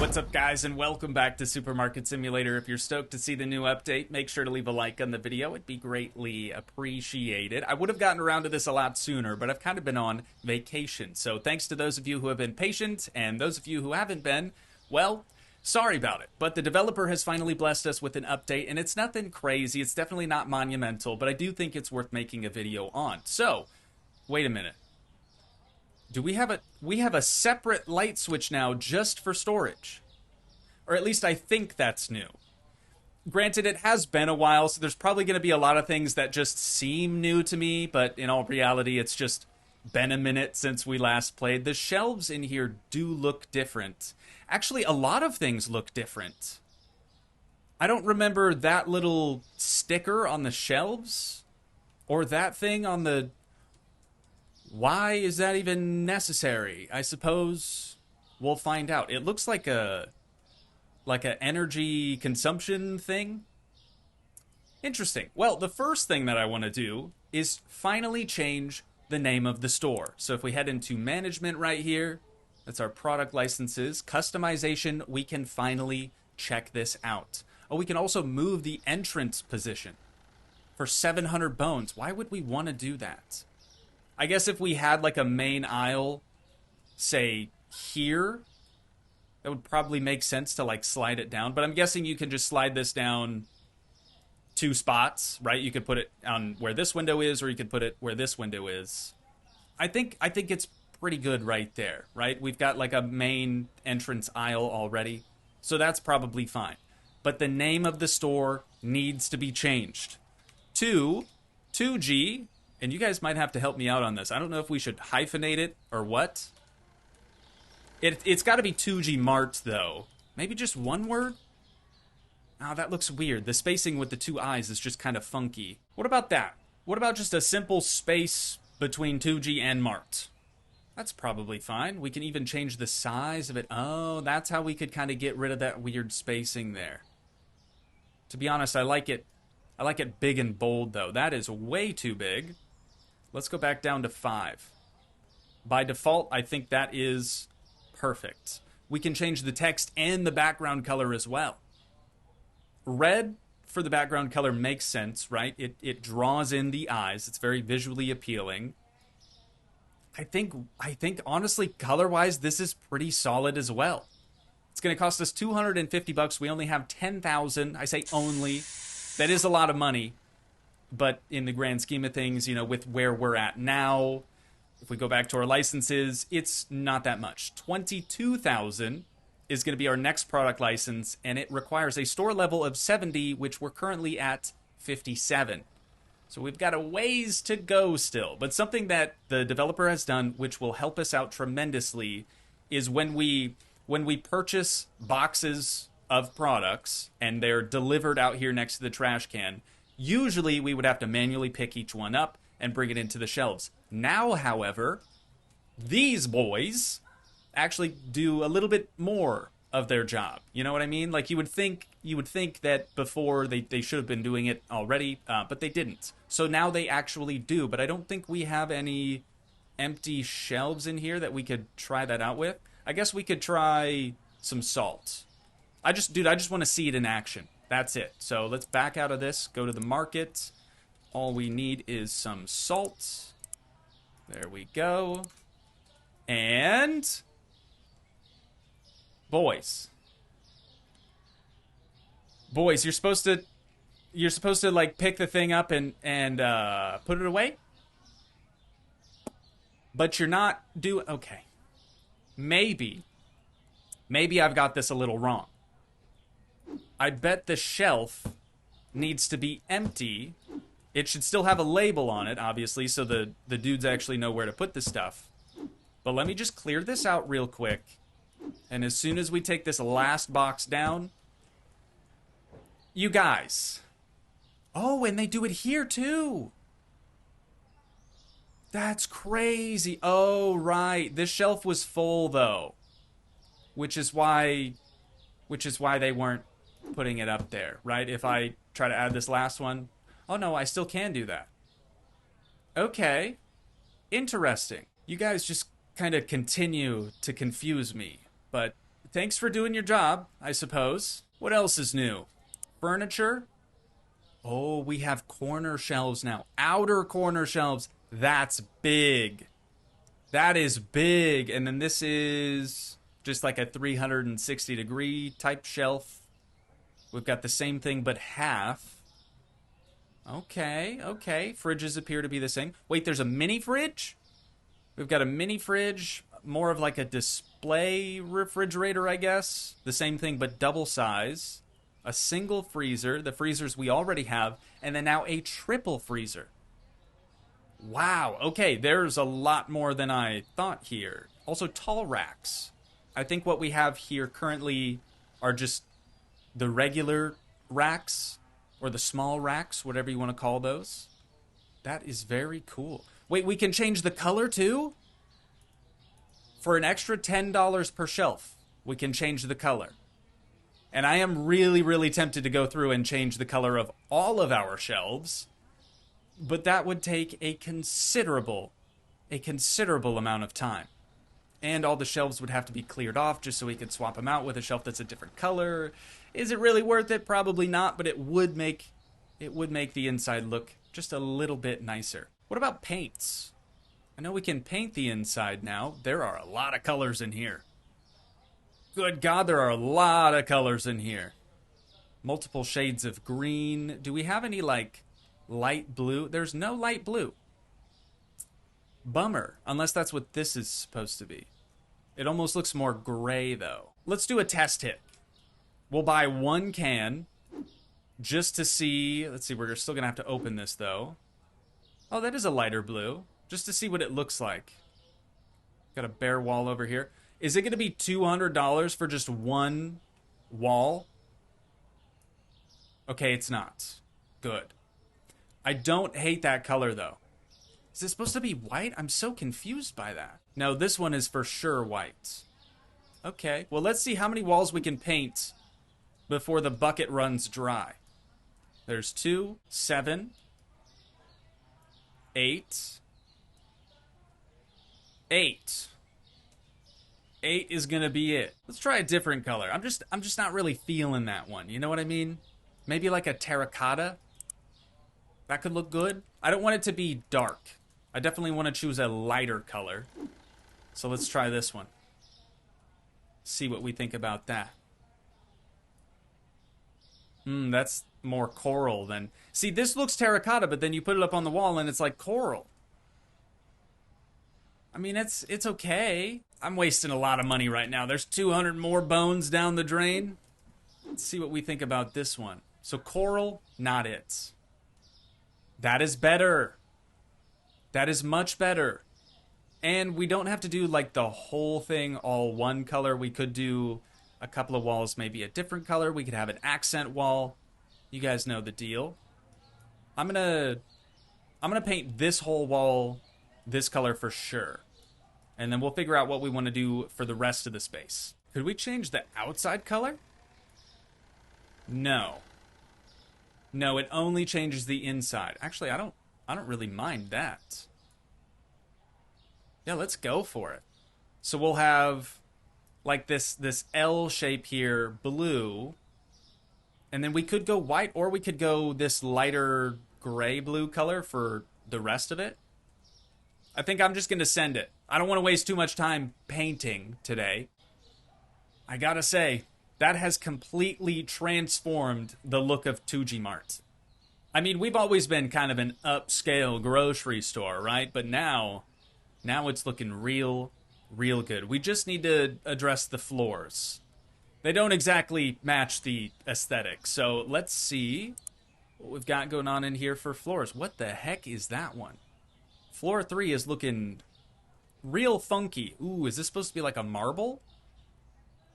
What's up, guys, and welcome back to Supermarket Simulator. If you're stoked to see the new update, make sure to leave a like on the video. It'd be greatly appreciated. I would have gotten around to this a lot sooner, but I've kind of been on vacation. So thanks to those of you who have been patient, and those of you who haven't been, well, sorry about it. But the developer has finally blessed us with an update, and it's nothing crazy. It's definitely not monumental, but I do think it's worth making a video on. So, wait a minute. Do we have a separate light switch now just for storage? Or at least I think that's new. Granted, it has been a while, so there's probably going to be a lot of things that just seem new to me, but in all reality, it's just been a minute since we last played. The shelves in here do look different. Actually, a lot of things look different. I don't remember that little sticker on the shelves, or that thing on the... Why is that even necessary? I suppose we'll find out. It looks like a energy consumption thing. Interesting. Well, the first thing that I want to do is finally change the name of the store. So if we head into management right here, that's our product licenses. Customization, we can finally check this out. Oh, we can also move the entrance position for 700 bones. Why would we want to do that? I guess if we had like a main aisle, say here, that would probably make sense to like slide it down. But I'm guessing you can just slide this down 2 spots, right? You could put it on where this window is, or you could put it where this window is. I think it's pretty good right there, right? We've got like a main entrance aisle already, so that's probably fine. But the name of the store needs to be changed to Toogii. And you guys might have to help me out on this. I don't know if we should hyphenate it or what. It's got to be Toogii Mart, though. Maybe just one word? Oh, that looks weird. The spacing with the 2 eyes is just kind of funky. What about that? What about just a simple space between Toogii and Mart? That's probably fine. We can even change the size of it. Oh, that's how we could kind of get rid of that weird spacing there. To be honest, I like it big and bold, though. That is way too big. Let's go back down to 5. By default, I think that is perfect. We can change the text and the background color as well. Red for the background color makes sense, right? It draws in the eyes. It's very visually appealing. I think honestly, color-wise, this is pretty solid as well. It's going to cost us $250. We only have 10,000. I say only. That is a lot of money. But in the grand scheme of things, you know, with where we're at now, if we go back to our licenses, it's not that much. 22,000 is going to be our next product license, and it requires a store level of 70, which we're currently at 57. So we've got a ways to go still. But something that the developer has done, which will help us out tremendously, is when we purchase boxes of products and they're delivered out here next to the trash can, usually we would have to manually pick each one up and bring it into the shelves. Now, however, these boys actually do a little bit more of their job. You know what I mean? Like you would think that before they should have been doing it already, but they didn't. So now they actually do, but I don't think we have any empty shelves in here that we could try that out with. I guess we could try some salt. I just want to see it in action. That's it. So let's back out of this, go to the market. All we need is some salt. There we go. And boys, you're supposed to like pick the thing up and put it away. But you're not doing okay. Maybe I've got this a little wrong. I bet the shelf needs to be empty. It should still have a label on it, obviously, so the dudes actually know where to put the stuff. But let me just clear this out real quick. And as soon as we take this last box down... You guys. Oh, and they do it here, too. That's crazy. Oh, right. This shelf was full, though. Which is why they weren't putting it up there, right? If I try to add this last one, oh no, I still can do that. Okay, interesting. You guys just kind of continue to confuse me, but Thanks for doing your job, I suppose. What else is new? Furniture? Oh, we have corner shelves now. Outer corner shelves. That's big. That is big. And then this is just like a 360-degree type shelf. We've got the same thing, but half. Okay, okay. Fridges appear to be the same. Wait, there's a mini fridge? We've got a mini fridge, more of like a display refrigerator, I guess. The same thing, but double size. A single freezer, the freezers we already have, and then now a triple freezer. Wow, okay, there's a lot more than I thought here. Also, tall racks. I think what we have here currently are just the regular racks, or the small racks, whatever you want to call those. That is very cool. Wait, we can change the color too? For an extra $10 per shelf, we can change the color. And I am really, really tempted to go through and change the color of all of our shelves. But that would take a considerable amount of time. And all the shelves would have to be cleared off just so we could swap them out with a shelf that's a different color. Is it really worth it? Probably not, but it would make the inside look just a little bit nicer. What about paints? I know we can paint the inside now. There are a lot of colors in here. Good God, there are a lot of colors in here. Multiple shades of green. Do we have any, like, light blue? There's no light blue. Bummer, unless that's what this is supposed to be. It almost looks more gray, though. Let's do a test hit. We'll buy one can just to see. Let's see, we're still going to have to open this, though. Oh, that is a lighter blue. Just to see what it looks like. Got a bare wall over here. Is it going to be $200 for just one wall? Okay, it's not. Good. I don't hate that color, though. Is it supposed to be white? I'm so confused by that. No, this one is for sure white. Okay, well, let's see how many walls we can paint before the bucket runs dry. There's 2, 7, 8. 8 is gonna be it. Let's try a different color. I'm just not really feeling that one. You know what I mean? Maybe like a terracotta. That could look good. I don't want it to be dark. I definitely want to choose a lighter color. So let's try this one. See what we think about that. That's more coral than... See, this looks terracotta, but then you put it up on the wall and it's like coral. I mean, it's okay. I'm wasting a lot of money right now. There's 200 more bones down the drain. Let's see what we think about this one. So coral, not it. That is better. That is much better. And we don't have to do like the whole thing all one color. We could do a couple of walls maybe a different color. We could have an accent wall. You guys know the deal. I'm gonna paint this whole wall this color for sure. And then we'll figure out what we want to do for the rest of the space. Could we change the outside color? No. No, it only changes the inside. Actually, I don't really mind that. Yeah, let's go for it. So we'll have like this L shape here, blue. And then we could go white, or we could go this lighter gray blue color for the rest of it. I think I'm just going to send it. I don't want to waste too much time painting today. I gotta say, that has completely transformed the look of Toogii Mart. I mean, we've always been kind of an upscale grocery store, right? But now it's looking real good. We just need to address the floors. They don't exactly match the aesthetic. So let's see what we've got going on in here for floors. What the heck is that one? Floor 3 is looking real funky. Ooh, is this supposed to be like a marble?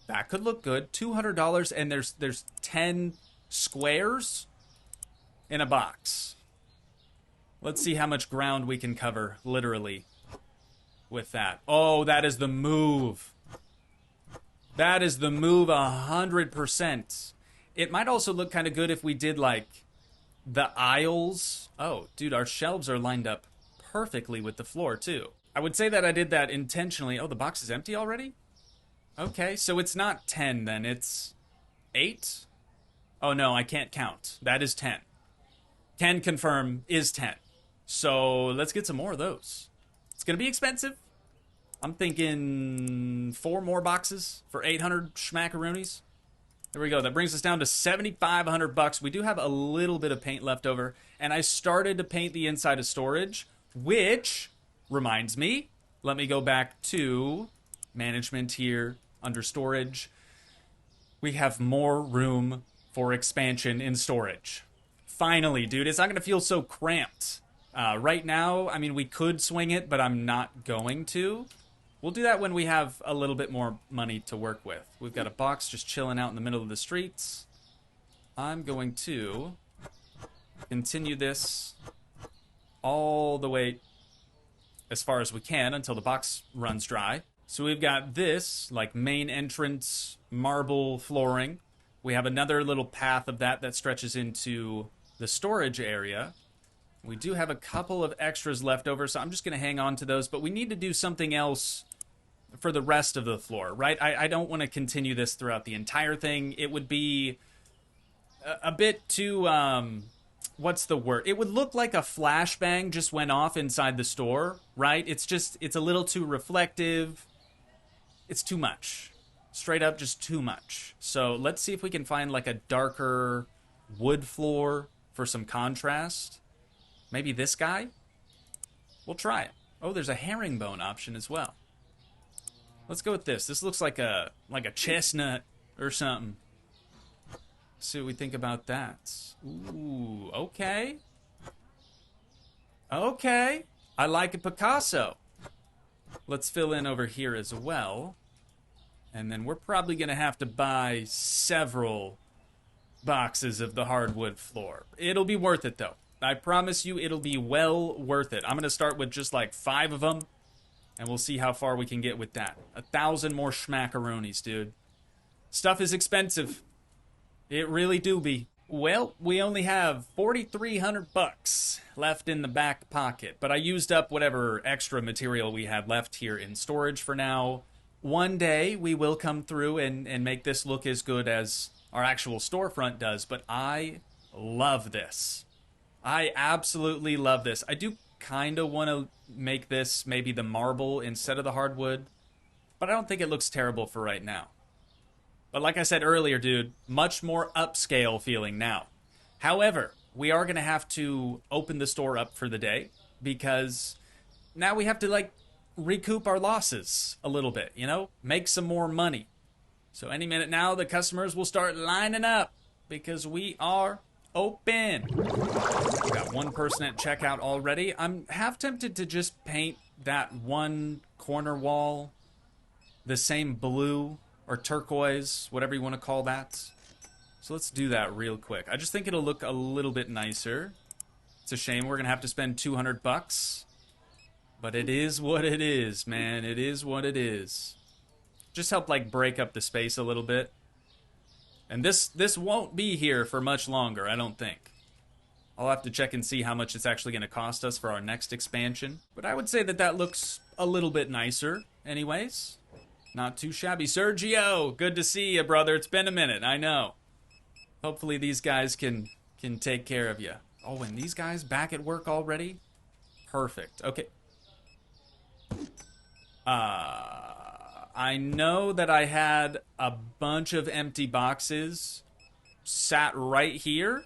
That could look good. $200, and there's 10 squares in a box. Let's see how much ground we can cover, literally, with that. Oh, that is the move. That is the move 100%. It might also look kind of good if we did, like, the aisles. Oh, dude, our shelves are lined up perfectly with the floor, too. I would say that I did that intentionally. Oh, the box is empty already? Okay, so it's not 10 then, it's 8? Oh no, I can't count. That is 10. Can confirm is 10. So let's get some more of those. It's going to be expensive. I'm thinking 4 more boxes for 800 schmackaroonies. There we go. That brings us down to 7,500 bucks. We do have a little bit of paint left over, and I started to paint the inside of storage, which reminds me, let me go back to management here under storage. We have more room for expansion in storage. Finally, dude, it's not going to feel so cramped. Right now, I mean, we could swing it, but I'm not going to. We'll do that when we have a little bit more money to work with. We've got a box just chilling out in the middle of the streets. I'm going to continue this all the way as far as we can until the box runs dry. So we've got this, like, main entrance marble flooring. We have another little path of that stretches into the storage area. We do have a couple of extras left over, so I'm just going to hang on to those. But we need to do something else for the rest of the floor, right? I don't want to continue this throughout the entire thing. It would be a bit too, what's the word? It would look like a flashbang just went off inside the store, right? It's a little too reflective. It's too much. Straight up just too much. So let's see if we can find like a darker wood floor for some contrast. Maybe this guy? We'll try it. Oh, there's a herringbone option as well. Let's go with this. This looks like a chestnut or something. See what we think about that. Ooh, okay. Okay. I like a Picasso. Let's fill in over here as well. And then we're probably going to have to buy several boxes of the hardwood floor. It'll be worth it, though. I promise you it'll be well worth it. I'm going to start with just like 5 of them, and we'll see how far we can get with that. 1,000 more schmackaroonies, dude. Stuff is expensive. It really do be. Well, we only have 4,300 bucks left in the back pocket, but I used up whatever extra material we had left here in storage for now. One day we will come through and make this look as good as our actual storefront does, but I love this. I absolutely love this. I do kind of want to make this maybe the marble instead of the hardwood, but I don't think it looks terrible for right now. But like I said earlier, dude, much more upscale feeling now. However, we are going to have to open the store up for the day because now we have to, like, recoup our losses a little bit, you know? Make some more money. So any minute now, the customers will start lining up because we are open. We've got one person at checkout already. I'm half tempted to just paint that one corner wall the same blue or turquoise, whatever you want to call that. So let's do that real quick. I just think it'll look a little bit nicer. It's a shame we're going to have to spend 200 bucks. But it is what it is, man. It is what it is. Just help, like, break up the space a little bit. And this won't be here for much longer, I don't think. I'll have to check and see how much it's actually going to cost us for our next expansion. But I would say that looks a little bit nicer anyways. Not too shabby. Sergio, good to see you, brother. It's been a minute, I know. Hopefully these guys can take care of you. Oh, and these guys back at work already? Perfect. Okay. I know that I had a bunch of empty boxes sat right here,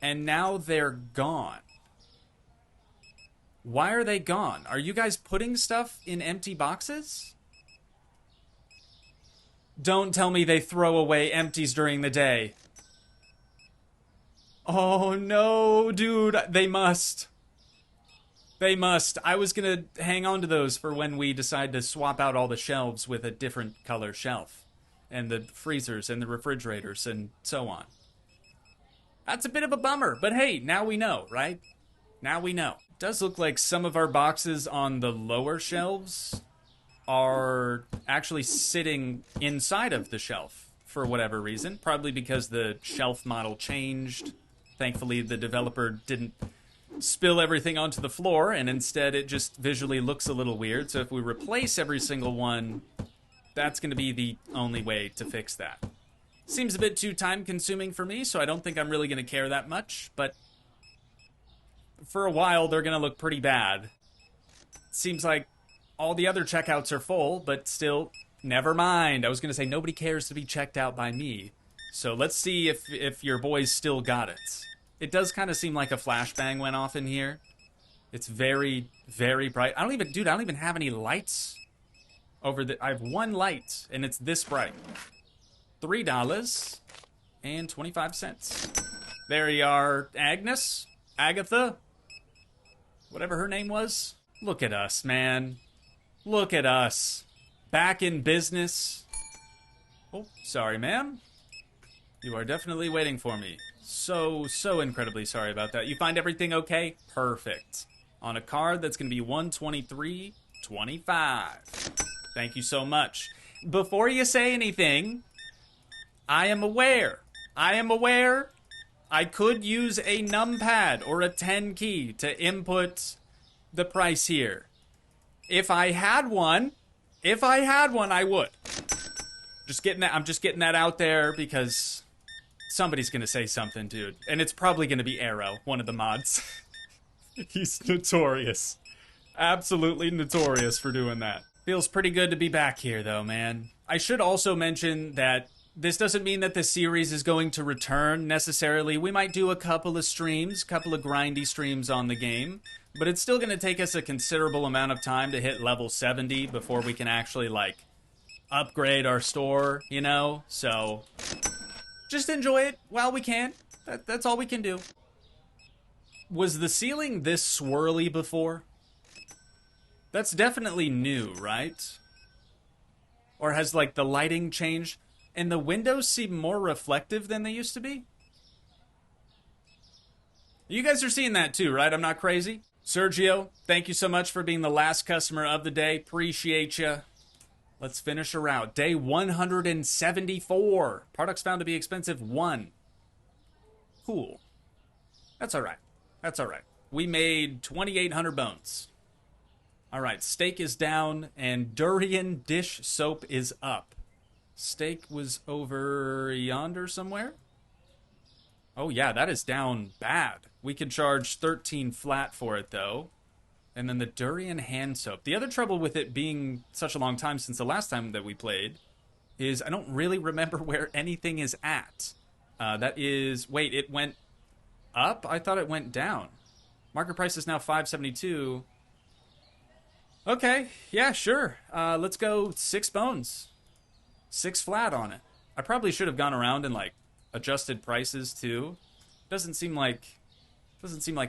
and now they're gone. Why are they gone? Are you guys putting stuff in empty boxes? Don't tell me they throw away empties during the day. Oh no, dude, they must. They must. I was going to hang on to those for when we decide to swap out all the shelves with a different color shelf. And the freezers and the refrigerators and so on. That's a bit of a bummer, but hey, now we know, right? Now we know. It does look like some of our boxes on the lower shelves are actually sitting inside of the shelf for whatever reason. Probably because the shelf model changed. Thankfully, the developer didn't spill everything onto the floor, and instead it just visually looks a little weird. So if we replace every single one That's going to be the only way to fix that. Seems a bit too time-consuming for me, so I don't think I'm really going to care that much, but for a while, they're going to look pretty bad. Seems like all the other checkouts are full, but still, never mind. I was going to say, nobody cares to be checked out by me. So let's see if your boys still got it. It does kind of seem like a flashbang went off in here. It's very, very bright. I don't even have any lights over the... I have one light, and it's this bright. $3.25. There you are, Agnes, Agatha, whatever her name was. Look at us, man. Look at us. Back in business. Oh, sorry, ma'am. You are definitely waiting for me. So incredibly sorry about that. You find everything okay? Perfect. On a card that's going to be $123.25. Thank you so much. Before you say anything, I am aware I could use a numpad or a 10 key to input the price here. If I had one, I would. I'm just getting that out there because somebody's gonna say something, dude. And it's probably gonna be Arrow, one of the mods. He's notorious. Absolutely notorious for doing that. Feels pretty good to be back here, though, man. I should also mention that this doesn't mean that the series is going to return, necessarily. We might do a couple of streams, couple of grindy streams on the game, but it's still going to take us a considerable amount of time to hit level 70 before we can actually, like, upgrade our store, you know? So, just enjoy it while we can. That's all we can do. Was the ceiling this swirly before? That's definitely new, right? Or has, like, the lighting changed? And the windows seem more reflective than they used to be? You guys are seeing that too, right? I'm not crazy? Sergio, thank you so much for being the last customer of the day. Appreciate you. Let's finish her out. Day 174. Products found to be expensive, 1. Cool. That's alright. That's alright. We made 2,800 bones. Alright, steak is down, and durian dish soap is up. Steak was over yonder somewhere. Oh yeah, that is down bad. We could charge 13 flat for it though. And then the durian hand soap. The other trouble with it being such a long time since the last time that we played is I don't really remember where anything is at. That is... Wait, it went up? I thought it went down. Market price is now $5.72. Okay, yeah, sure. Let's go 6 bones. 6 flat on it. I probably should have gone around and, like, adjusted prices too. Doesn't seem like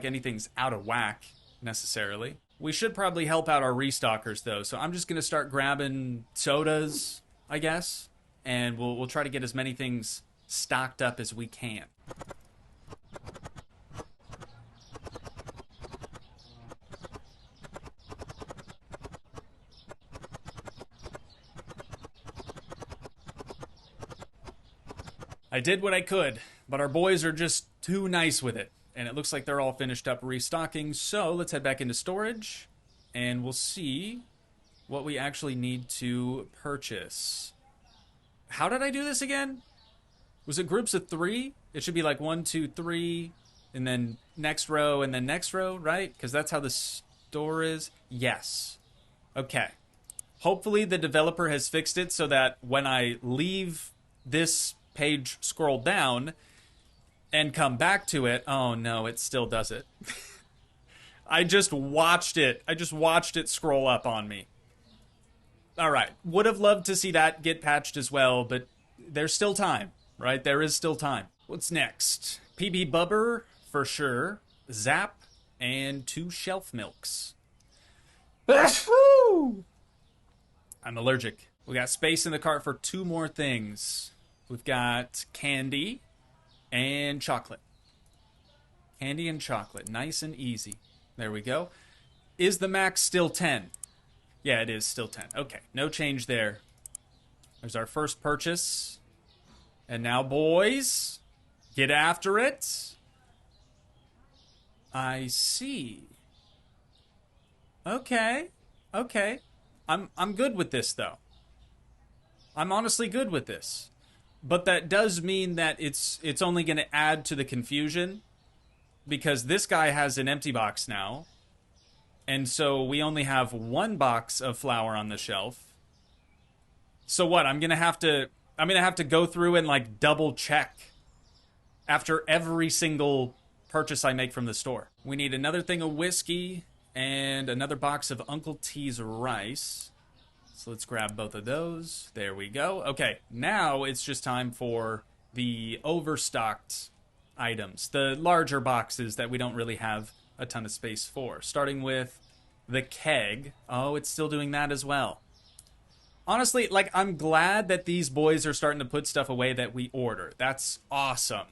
anything's out of whack necessarily. We should probably help out our restockers though. So I'm just gonna start grabbing sodas, I guess, and we'll try to get as many things stocked up as we can. I did what I could, but our boys are just too nice with it. And it looks like they're all finished up restocking, so let's head back into storage, and we'll see what we actually need to purchase. How did I do this again? Was it groups of 3? It should be like 1, 2, 3, and then next row, and then next row, right? Because that's how the store is. Yes. Okay. Hopefully the developer has fixed it so that when I leave this page scroll down and come back to it, oh no, it still does it. I just watched it scroll up on me. Alright, would have loved to see that get patched as well, but there's still time, right? There is still time. What's next? PB Bubber, for sure. Zap, and 2 shelf milks. I'm allergic. We got space in the cart for 2 more things. We've got candy and chocolate. Candy and chocolate. Nice and easy. There we go. Is the max still 10? Yeah, it is still 10. Okay, no change there. There's our first purchase. And now, boys, get after it. I see. Okay. Okay. I'm good with this, though. I'm honestly good with this. But that does mean that it's only going to add to the confusion, because this guy has an empty box now. And so we only have one box of flour on the shelf. So what? I'm going to have to go through and like double check after every single purchase I make from the store. We need another thing of whiskey and another box of Uncle T's rice. So let's grab both of those. There we go. Okay, now it's just time for the overstocked items, the larger boxes that we don't really have a ton of space for. Starting with the keg. Oh, it's still doing that as well. Honestly, like, I'm glad that these boys are starting to put stuff away that we order. That's awesome.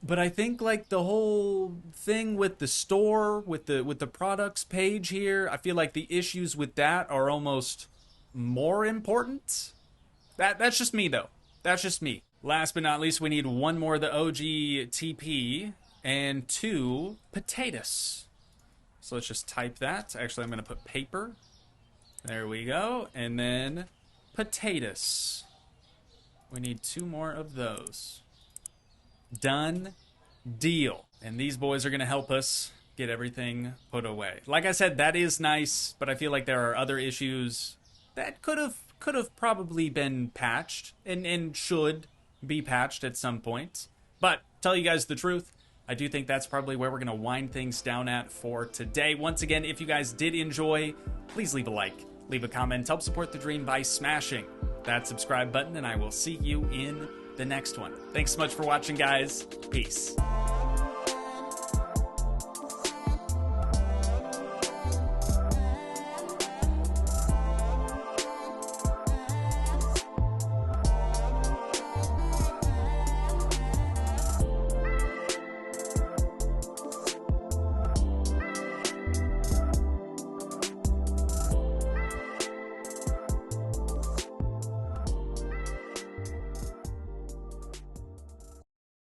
But I think, like, the whole thing with the store, with the products page here, I feel like the issues with that are almost more important. That's just me, though. That's just me. Last but not least, we need one more of the OG TP and 2 potatoes. So let's just type that. Actually, I'm going to put paper. There we go. And then potatoes. We need 2 more of those. Done deal. And these boys are going to help us get everything put away. Like I said, that is nice, but I feel like there are other issues that could have probably been patched and should be patched at some point. But tell you guys the truth, I do think that's probably where we're going to wind things down at for today. Once again, if you guys did enjoy, please leave a like, leave a comment, help support the dream by smashing that subscribe button, and I will see you in the next one. Thanks so much for watching, guys. Peace.